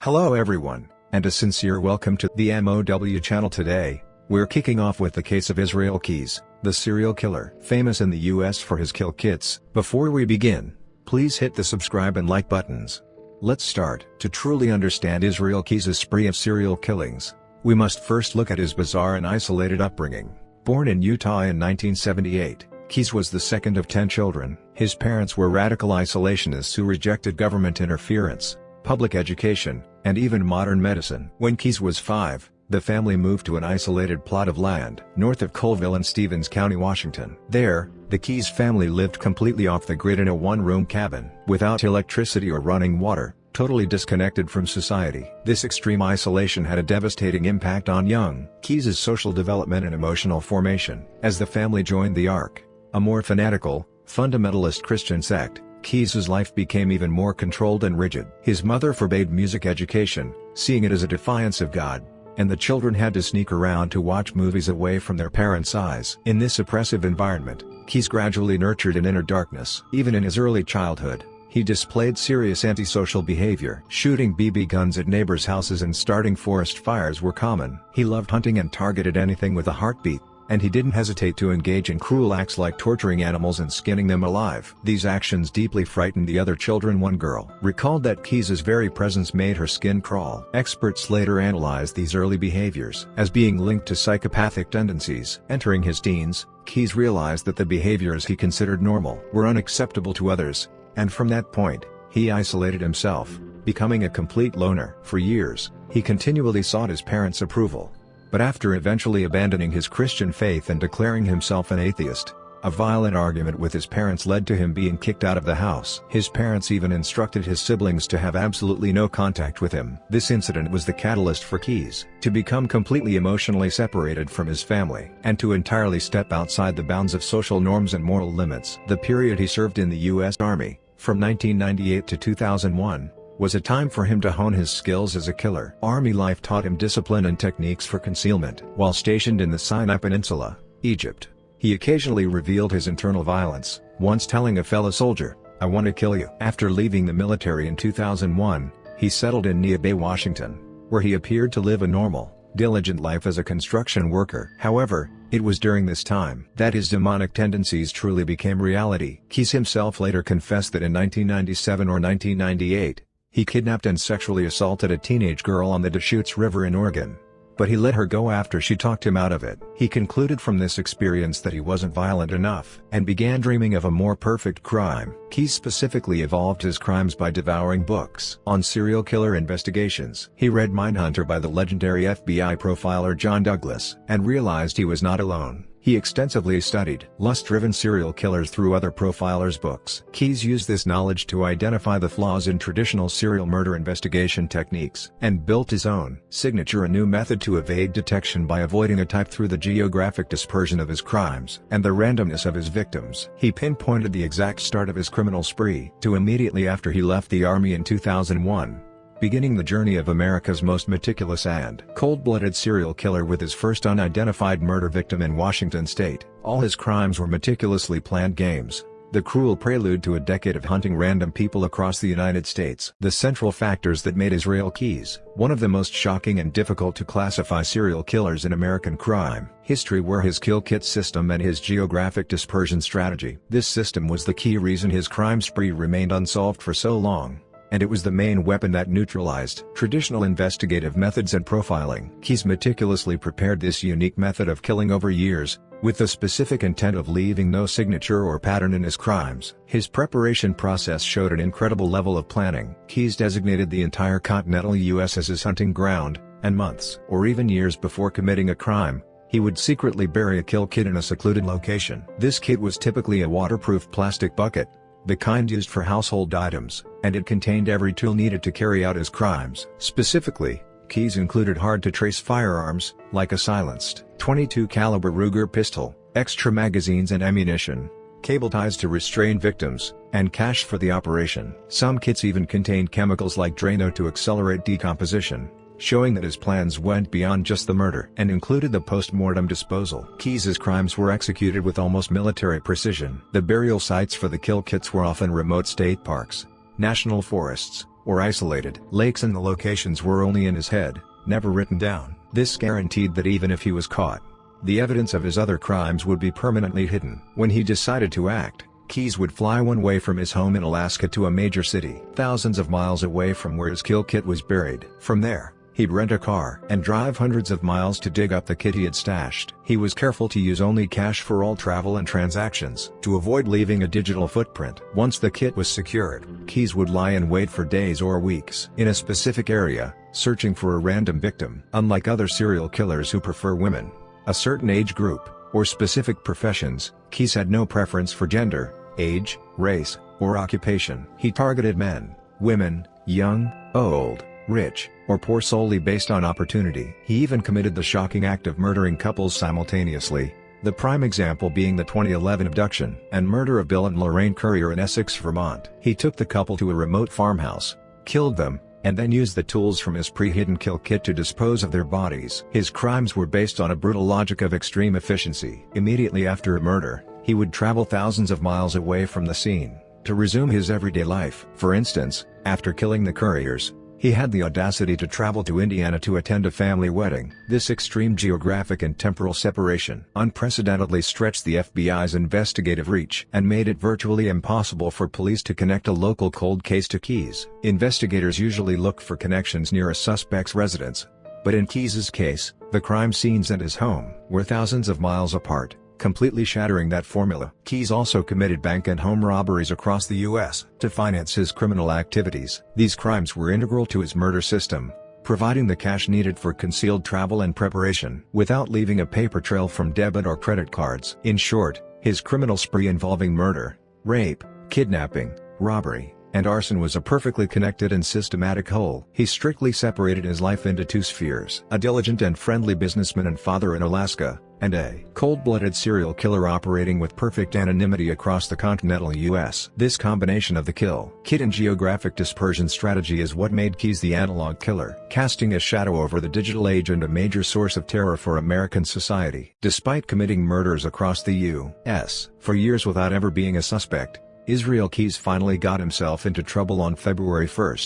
Hello everyone, and a sincere welcome to the M.O.W. channel. Today, we're kicking off with the case of Israel Keyes, the serial killer, famous in the US for his kill kits. Before we begin, please hit the subscribe and like buttons. Let's start. To truly understand Israel Keyes' spree of serial killings, we must first look at his bizarre and isolated upbringing. Born in Utah in 1978, Keyes was the second of 10 children. His parents were radical isolationists who rejected government interference, public education, and even modern medicine. When Keyes was 5, the family moved to an isolated plot of land north of Colville in Stevens County, Washington. There, the Keyes family lived completely off the grid in a one-room cabin, without electricity or running water, totally disconnected from society. This extreme isolation had a devastating impact on young Keyes' social development and emotional formation. As the family joined the Ark, a more fanatical, fundamentalist Christian sect, Keyes' life became even more controlled and rigid. His mother forbade music education, seeing it as a defiance of God, and the children had to sneak around to watch movies away from their parents' eyes. In this oppressive environment, Keyes gradually nurtured an inner darkness. Even in his early childhood, he displayed serious antisocial behavior. Shooting BB guns at neighbors' houses and starting forest fires were common. He loved hunting and targeted anything with a heartbeat, and he didn't hesitate to engage in cruel acts like torturing animals and skinning them alive. These actions deeply frightened the other children. One girl recalled that Keyes' very presence made her skin crawl. Experts later analyzed these early behaviors as being linked to psychopathic tendencies. Entering his teens, Keyes realized that the behaviors he considered normal were unacceptable to others, and from that point, he isolated himself, becoming a complete loner. For years, he continually sought his parents' approval. But after eventually abandoning his Christian faith and declaring himself an atheist, a violent argument with his parents led to him being kicked out of the house. His parents even instructed his siblings to have absolutely no contact with him. This incident was the catalyst for Keyes to become completely emotionally separated from his family, and to entirely step outside the bounds of social norms and moral limits. The period he served in the U.S. Army, from 1998 to 2001, was a time for him to hone his skills as a killer. Army life taught him discipline and techniques for concealment. While stationed in the Sinai Peninsula, Egypt, he occasionally revealed his internal violence, once telling a fellow soldier, "I want to kill you." After leaving the military in 2001, he settled in Nia Bay, Washington, where he appeared to live a normal, diligent life as a construction worker. However, it was during this time that his demonic tendencies truly became reality. Keyes himself later confessed that in 1997 or 1998, he kidnapped and sexually assaulted a teenage girl on the Deschutes River in Oregon, but he let her go after she talked him out of it. He concluded from this experience that he wasn't violent enough, and began dreaming of a more perfect crime. Keyes specifically evolved his crimes by devouring books on serial killer investigations. He read Mindhunter by the legendary FBI profiler John Douglas, and realized he was not alone. He extensively studied lust-driven serial killers through other profilers' books. Keyes used this knowledge to identify the flaws in traditional serial murder investigation techniques, and built his own signature, a new method to evade detection by avoiding a type through the geographic dispersion of his crimes and the randomness of his victims. He pinpointed the exact start of his criminal spree to immediately after he left the Army in 2001. Beginning the journey of America's most meticulous and cold-blooded serial killer with his first unidentified murder victim in Washington state. All his crimes were meticulously planned games, the cruel prelude to a decade of hunting random people across the United States. The central factors that made Israel Keyes one of the most shocking and difficult to classify serial killers in American crime history were his kill kit system and his geographic dispersion strategy. This system was the key reason his crime spree remained unsolved for so long, and it was the main weapon that neutralized traditional investigative methods and profiling. Keyes meticulously prepared this unique method of killing over years, with the specific intent of leaving no signature or pattern in his crimes. His preparation process showed an incredible level of planning. Keyes designated the entire continental U.S. as his hunting ground, and months or even years before committing a crime, he would secretly bury a kill kit in a secluded location. This kit was typically a waterproof plastic bucket, the kind used for household items, and it contained every tool needed to carry out his crimes. Specifically, Keyes included hard-to-trace firearms, like a silenced .22 caliber Ruger pistol, extra magazines and ammunition, cable ties to restrain victims, and cash for the operation. Some kits even contained chemicals like Drano to accelerate decomposition, showing that his plans went beyond just the murder and included the post-mortem disposal. Keyes' crimes were executed with almost military precision. The burial sites for the kill kits were often remote state parks, national forests, or isolated. Lakes and the locations were only in his head, never written down. This guaranteed that even if he was caught, the evidence of his other crimes would be permanently hidden. When he decided to act, Keyes would fly one way from his home in Alaska to a major city, thousands of miles away from where his kill kit was buried. From there, he'd rent a car and drive hundreds of miles to dig up the kit he had stashed. He was careful to use only cash for all travel and transactions, to avoid leaving a digital footprint. Once the kit was secured, Keyes would lie in wait for days or weeks in a specific area, searching for a random victim. Unlike other serial killers who prefer women, a certain age group, or specific professions, Keyes had no preference for gender, age, race, or occupation. He targeted men, women, young, old, rich, or poor solely based on opportunity. He even committed the shocking act of murdering couples simultaneously, the prime example being the 2011 abduction and murder of Bill and Lorraine Currier in Essex, Vermont. He took the couple to a remote farmhouse, killed them, and then used the tools from his pre-hidden kill kit to dispose of their bodies. His crimes were based on a brutal logic of extreme efficiency. Immediately after a murder, he would travel thousands of miles away from the scene, to resume his everyday life. For instance, after killing the Curriers, he had the audacity to travel to Indiana to attend a family wedding. This extreme geographic and temporal separation unprecedentedly stretched the FBI's investigative reach and made it virtually impossible for police to connect a local cold case to Keyes. Investigators usually look for connections near a suspect's residence, but in Keyes' case, the crime scenes and his home were thousands of miles apart, completely shattering that formula. Keyes also committed bank and home robberies across the U.S. to finance his criminal activities. These crimes were integral to his murder system, providing the cash needed for concealed travel and preparation, without leaving a paper trail from debit or credit cards. In short, his criminal spree involving murder, rape, kidnapping, robbery, and arson was a perfectly connected and systematic whole. He strictly separated his life into two spheres: a diligent and friendly businessman and father in Alaska, and a cold-blooded serial killer operating with perfect anonymity across the continental U.S. This combination of the kill kit and geographic dispersion strategy is what made Keyes the analog killer, casting a shadow over the digital age and a major source of terror for American society. Despite committing murders across the U.S. for years without ever being a suspect, Israel Keyes finally got himself into trouble on February 1,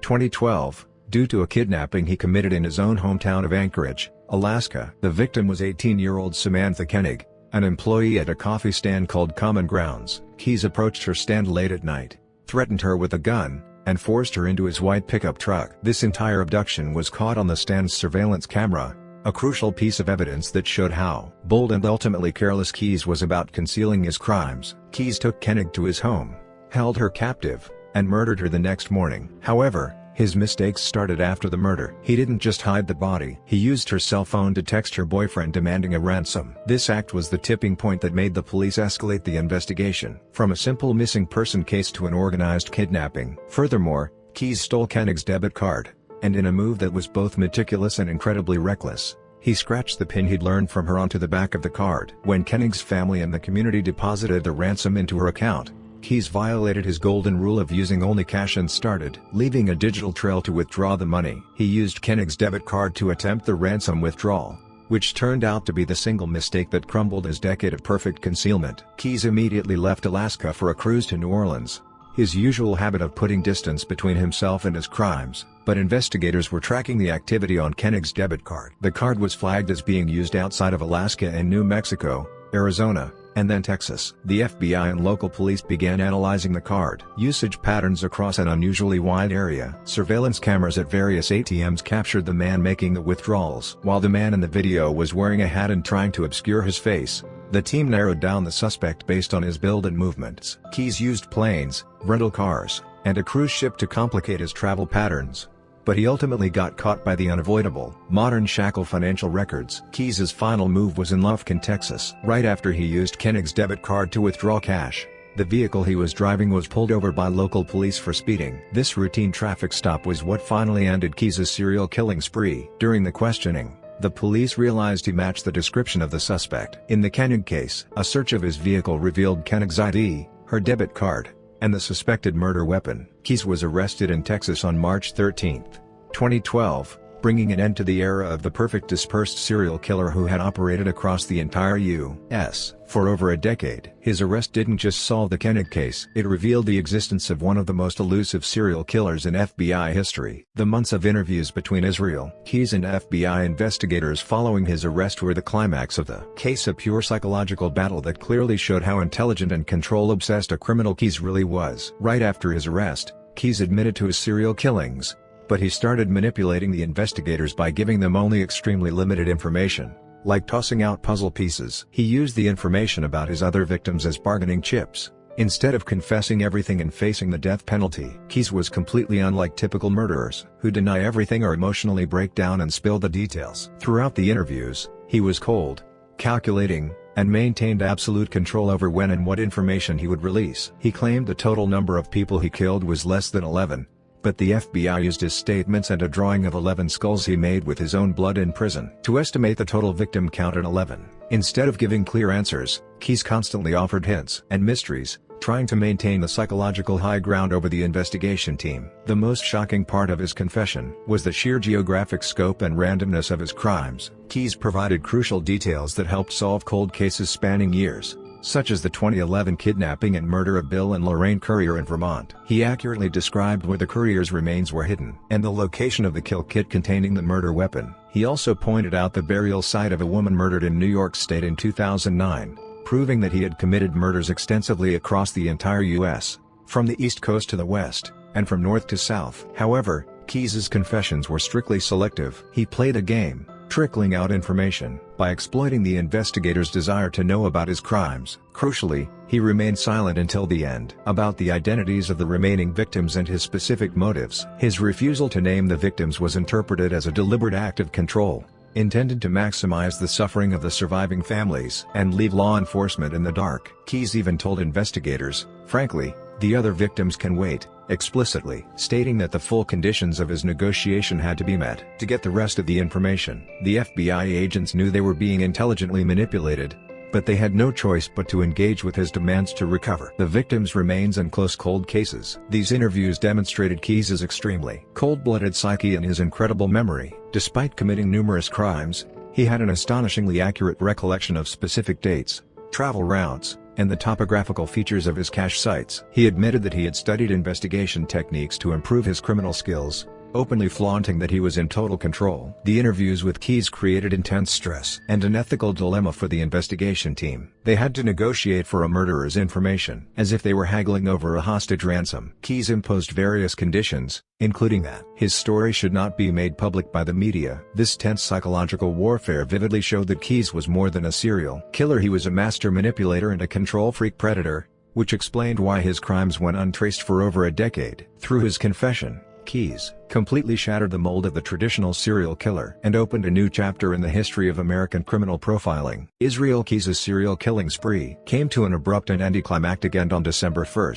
2012, due to a kidnapping he committed in his own hometown of Anchorage, Alaska. The victim was 18-year-old Samantha Koenig, an employee at a coffee stand called Common Grounds. Keyes approached her stand late at night, threatened her with a gun, and forced her into his white pickup truck. This entire abduction was caught on the stand's surveillance camera, a crucial piece of evidence that showed how bold and ultimately careless Keyes was about concealing his crimes. Keyes took Koenig to his home, held her captive, and murdered her the next morning. However, his mistakes started after the murder. He didn't just hide the body. He used her cell phone to text her boyfriend demanding a ransom. This act was the tipping point that made the police escalate the investigation from a simple missing person case to an organized kidnapping. Furthermore, Keyes stole Koenig's debit card, and in a move that was both meticulous and incredibly reckless, he scratched the pin he'd learned from her onto the back of the card. When Koenig's family and the community deposited the ransom into her account, Keyes violated his golden rule of using only cash and started leaving a digital trail to withdraw the money. He used Koenig's debit card to attempt the ransom withdrawal, which turned out to be the single mistake that crumbled his decade of perfect concealment. Keyes immediately left Alaska for a cruise to New Orleans, his usual habit of putting distance between himself and his crimes, but investigators were tracking the activity on Koenig's debit card. The card was flagged as being used outside of Alaska and New Mexico, Arizona, and then Texas. The FBI and local police began analyzing the card usage patterns across an unusually wide area. Surveillance cameras at various ATMs captured the man making the withdrawals. While the man in the video was wearing a hat and trying to obscure his face, the team narrowed down the suspect based on his build and movements. Keyes used planes, rental cars, and a cruise ship to complicate his travel patterns, but he ultimately got caught by the unavoidable. Modern shackle financial records. Keyes' final move was in Lufkin, Texas. Right after he used Koenig's debit card to withdraw cash, the vehicle he was driving was pulled over by local police for speeding. This routine traffic stop was what finally ended Keyes' serial killing spree. During the questioning, the police realized he matched the description of the suspect. In the Koenig case, a search of his vehicle revealed Koenig's ID, her debit card, and the suspected murder weapon. Keyes was arrested in Texas on March 13, 2012, bringing an end to the era of the perfect dispersed serial killer who had operated across the entire U.S. for over a decade. His arrest didn't just solve the Koenig case, it revealed the existence of one of the most elusive serial killers in FBI history. The months of interviews between Israel Keyes and FBI investigators following his arrest were the climax of the case, a pure psychological battle that clearly showed how intelligent and control-obsessed a criminal Keyes really was. Right after his arrest, Keyes admitted to his serial killings, but he started manipulating the investigators by giving them only extremely limited information, like tossing out puzzle pieces. He used the information about his other victims as bargaining chips, instead of confessing everything and facing the death penalty. Keyes was completely unlike typical murderers, who deny everything or emotionally break down and spill the details. Throughout the interviews, he was cold, calculating, and maintained absolute control over when and what information he would release. He claimed the total number of people he killed was less than 11. But the FBI used his statements and a drawing of 11 skulls he made with his own blood in prison to estimate the total victim count at 11. Instead of giving clear answers, Keyes constantly offered hints and mysteries, trying to maintain the psychological high ground over the investigation team. The most shocking part of his confession was the sheer geographic scope and randomness of his crimes. Keyes provided crucial details that helped solve cold cases spanning years, such as the 2011 kidnapping and murder of Bill and Lorraine Currier in Vermont. He accurately described where the Currier's remains were hidden and the location of the kill kit containing the murder weapon. He also pointed out the burial site of a woman murdered in New York State in 2009, proving that he had committed murders extensively across the entire U.S., from the East Coast to the West, and from North to South. However, Keyes's confessions were strictly selective. He played a game, trickling out information by exploiting the investigators' desire to know about his crimes. Crucially, he remained silent until the end about the identities of the remaining victims and his specific motives. His refusal to name the victims was interpreted as a deliberate act of control, intended to maximize the suffering of the surviving families and leave law enforcement in the dark. Keyes even told investigators, "Frankly, the other victims can wait," explicitly stating that the full conditions of his negotiation had to be met. To get the rest of the information, the FBI agents knew they were being intelligently manipulated, but they had no choice but to engage with his demands to recover the victims' remains and close cold cases. These interviews demonstrated Keyes's extremely cold-blooded psyche and his incredible memory. Despite committing numerous crimes, he had an astonishingly accurate recollection of specific dates, travel routes, and the topographical features of his cache sites. He admitted that he had studied investigation techniques to improve his criminal skills, openly flaunting that he was in total control. The interviews with Keyes created intense stress and an ethical dilemma for the investigation team. They had to negotiate for a murderer's information, as if they were haggling over a hostage ransom. Keyes imposed various conditions, including that his story should not be made public by the media. This tense psychological warfare vividly showed that Keyes was more than a serial killer. He was a master manipulator and a control-freak predator, which explained why his crimes went untraced for over a decade. Through his confession, Keyes completely shattered the mold of the traditional serial killer and opened a new chapter in the history of American criminal profiling. Israel Keyes' serial killing spree came to an abrupt and anticlimactic end on December 1,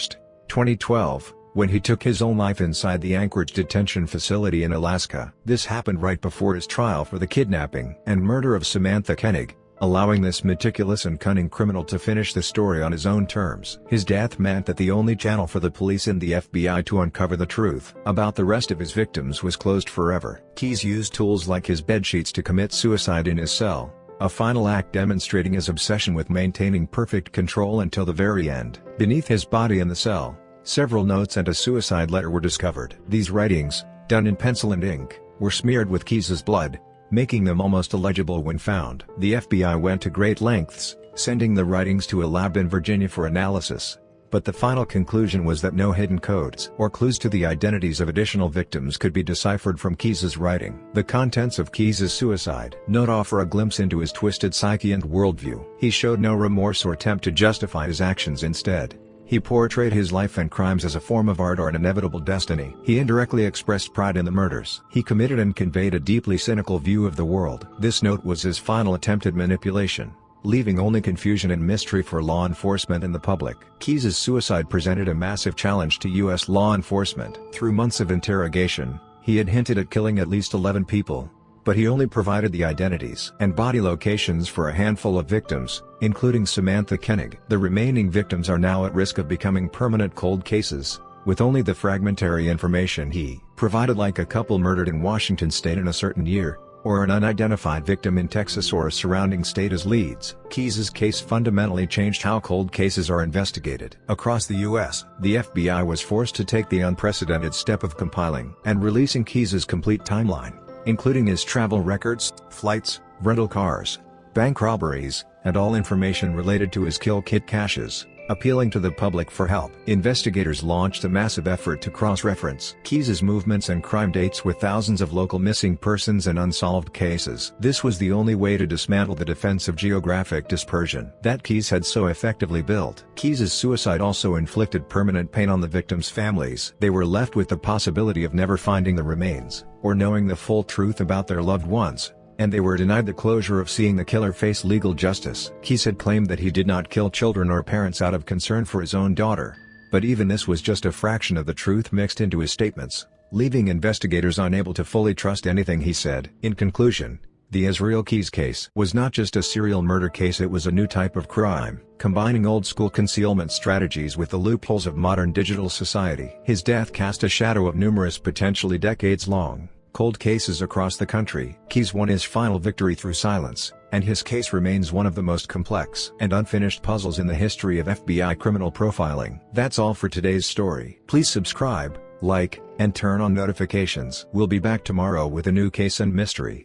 2012, when he took his own life inside the Anchorage detention facility in Alaska. This happened right before his trial for the kidnapping and murder of Samantha Koenig, allowing this meticulous and cunning criminal to finish the story on his own terms. His death meant that the only channel for the police and the FBI to uncover the truth about the rest of his victims was closed forever. Keyes used tools like his bedsheets to commit suicide in his cell, a final act demonstrating his obsession with maintaining perfect control until the very end. Beneath his body in the cell, several notes and a suicide letter were discovered. These writings, done in pencil and ink, were smeared with Keyes' blood, making them almost illegible when found. The FBI went to great lengths, sending the writings to a lab in Virginia for analysis, but the final conclusion was that no hidden codes or clues to the identities of additional victims could be deciphered from Keyes' writing. The contents of Keyes' suicide note offer a glimpse into his twisted psyche and worldview. He showed no remorse or attempt to justify his actions. Instead, he portrayed his life and crimes as a form of art or an inevitable destiny. He indirectly expressed pride in the murders he committed and conveyed a deeply cynical view of the world. This note was his final attempt at manipulation, leaving only confusion and mystery for law enforcement and the public. Keyes' suicide presented a massive challenge to U.S. law enforcement. Through months of interrogation, he had hinted at killing at least 11 people, but he only provided the identities and body locations for a handful of victims, including Samantha Koenig. The remaining victims are now at risk of becoming permanent cold cases, with only the fragmentary information he provided like a couple murdered in Washington state in a certain year, or an unidentified victim in Texas or a surrounding state as leads. Keys's case fundamentally changed how cold cases are investigated. Across the U.S., the FBI was forced to take the unprecedented step of compiling and releasing Keys's complete timeline, including his travel records, flights, rental cars, bank robberies, and all information related to his kill kit caches, appealing to the public for help. Investigators launched a massive effort to cross-reference Keys's movements and crime dates with thousands of local missing persons and unsolved cases. This was the only way to dismantle the defense of geographic dispersion that Keys had so effectively built. Keys's suicide also inflicted permanent pain on the victims' families. They were left with the possibility of never finding the remains, or knowing the full truth about their loved ones, and they were denied the closure of seeing the killer face legal justice. Keys had claimed that he did not kill children or parents out of concern for his own daughter, but even this was just a fraction of the truth mixed into his statements, leaving investigators unable to fully trust anything he said. In conclusion, the Israel Keys case was not just a serial murder case, it was a new type of crime, combining old-school concealment strategies with the loopholes of modern digital society. His death cast a shadow of numerous potentially decades-long cold cases across the country. Keys won his final victory through silence, and his case remains one of the most complex and unfinished puzzles in the history of FBI criminal profiling. That's all for today's story. Please subscribe, like, and turn on notifications. We'll be back tomorrow with a new case and mystery.